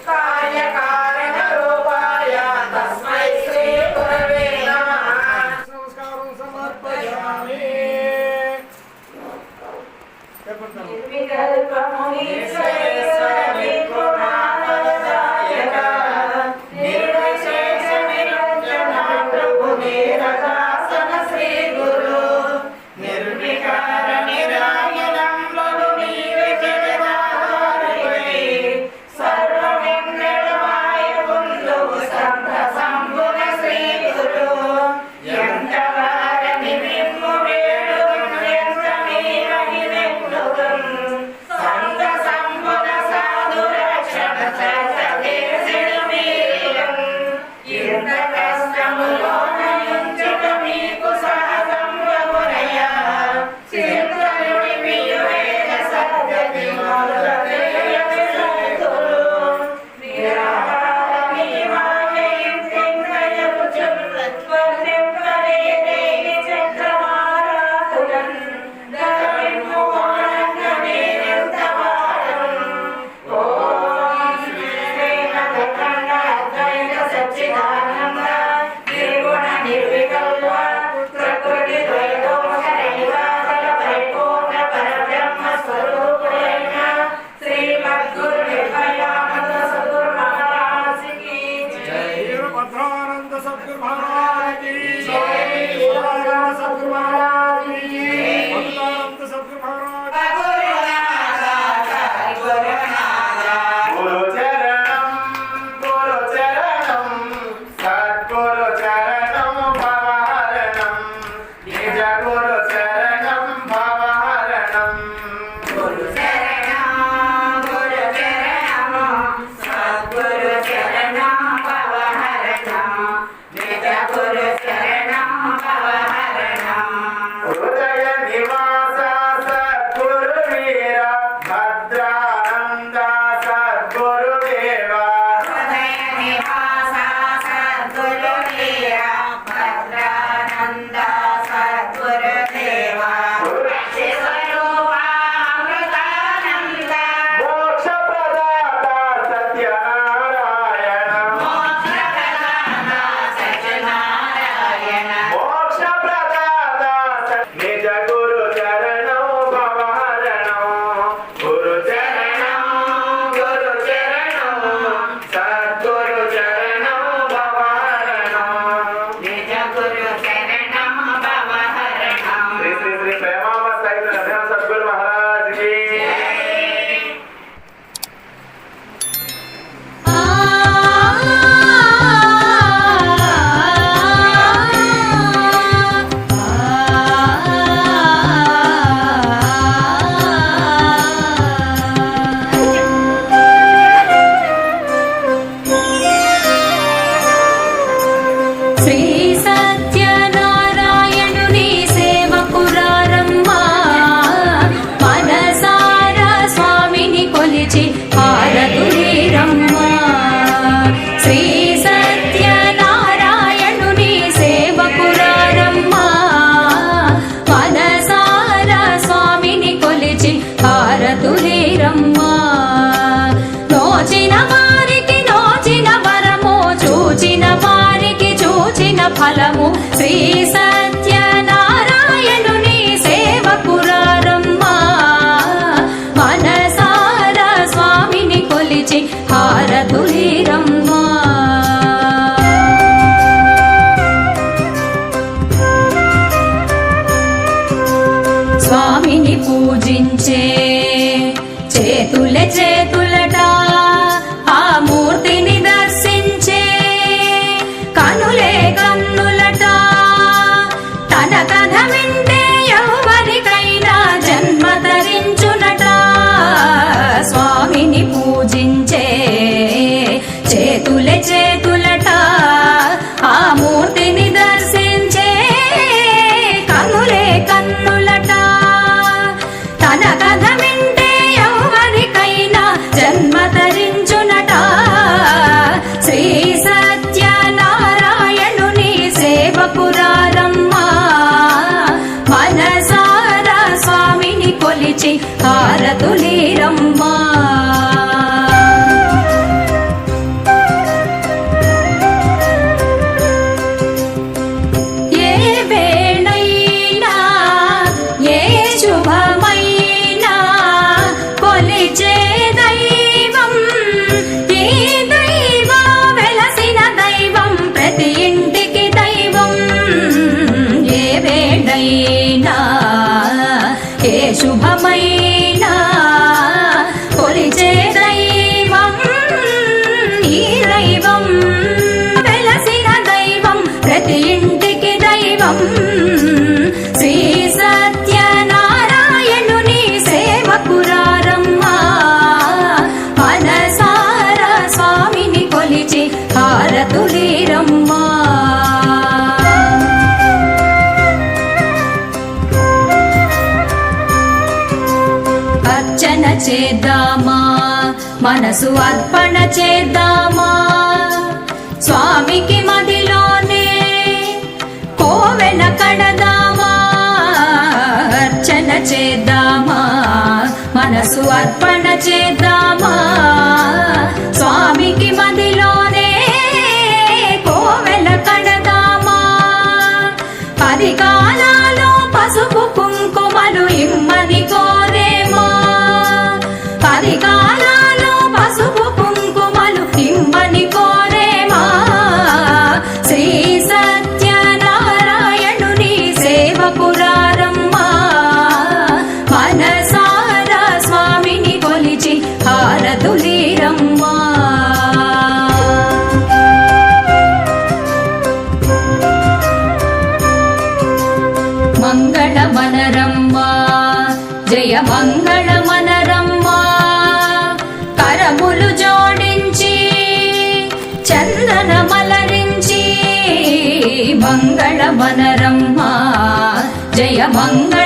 कार्यकारणरूपाय तस्मै श्री गुरवे नमः। नमस्कारं समर्पयामि। निर्विकल्पमुनीश्वरेश्वर विपुनाथदायक निर्विशेष निरंजन प्रभु निरतासन श्री गुरु निर्विकार निरामयं प्रभु निर्विचलधारणे सर्वविघ्नवाय बन्धु संत संबुध श्री गुरु यंतवार निमिम्मु वेडुगं यंतमेवहिनेन्नुगं संत संबुध साधु रक्षण सत्सदेशिणमीलं इंद कष्टमुलोन యుంచుట మీకు సహజం వమునయ చింతనుడి పియువేద సద్గతి మొదలయ్యది సద్గురు నిరాహారమీ మాయయం తింగయముచున్ త్వన్నింపరేదేవి చక్రమారాతులన్ ధర్మిమ్ము వానంగనే నింతవారం ఓం శ్రీ శ్రీనదఖండ అద్వైత సచ్చిదానంద నిర్గుణ నిర్వికల్ప ప్రకృతి ద్వైతోష నిరాకర పరిపూర్ణ పరబ్రహ్మ స్వరూపుడైన శ్రీమద్గురు నిర్భయానంద సద్గురు మహారాజ్ కి జై। भद्रानंद सद्गुरु महाराज की जय। भद्रानंद सद्गुरु महाराज की जय। भद्रानंद सद्गुरु महाराज गुरु चरणं सद्गुरु चरणं भवहरणं निज गुरु चरणं भवहरणं गुरु चरणं सद्गुरु चरणं भवहरणं निज गुरु चरणं भवहरणं हृदय निवास सद्गुरु वीर भद्रानंद सद्गुरु देवा हृदय निवास सद्गुरु वीर भद्रानंद सद्गुरु देवा स्वरूपा अमृतानंद मोक्ष प्रदाता सत्यनारायण मोक्ष प्रदाता सत्यनारायण मोक्ष प्रदाता निज गुरु चरणं भवहरणं गुरु चरणं सद्गुरु चरणं भवहरणं निज गुरु चरणं भवहरणं श्री श्री श्री प्रेमामृत सहित नरसिंह सद्गुरु महाराज की जय। శ్రీ సత్యనారాయణుని సేవకురారమ్మా మనసారా స్వామిని కొలిచి హారతులీరమ్మా శ్రీ సత్యనారాయణుని సేవకురారమ్మా మనసారా స్వామిని కొలిచి హారతులీరమ్మా నోచిన వారికి నోచిన వరము చూచిన వారికి చూచిన ఫలము శ్రీ సత్యనారాయణుని సేవకురారమ్మా మనసారా స్వామిని కొలిచి హారతులీరమ్మా స్వామిని పూజించే చేతులే చేతులట ఆ మూర్తిని దర్శించే కనులే కన్నులట తన కథ వింటే ఎవరికైనా జన్మ ధరించునట స్వామిని పూజించే చేతులే చేతులట ఆ మూర్తిని దర్శించే కనులే కన్నులట తన కథ వింటే ఎవరికైనా జన్మ ధరించునట శ్రీ సత్యనారాయణుని సేవకురారమ్మా మనసారా స్వామిని కొలిచి హారతులీరమ్మా మనసు అర్పణ చేద్దామా స్వామికి మదిలోనే కోవెల కడదామా అర్చన చేద్దామా మనసు అర్పణ చేద్దామా స్వామికి మదిలోనే కోవెల కడదామా పది కాలాలు పసుపు కుంకుమలు ఇమ్మని కోరేమా పది కాలాలు పసుపు కుంకుమలు ఇమ్మని కోరేమా శ్రీ సత్యనారాయణుని సేవకురారమ్మా మనసారా స్వామిని కొలిచి హారతులీరమ్మా మంగళమనరమ్మా జయ మంగళమనరమ్మా కరములు జోడించి చందనమలరించి మంగళమనరమ్మా జయ మంగళ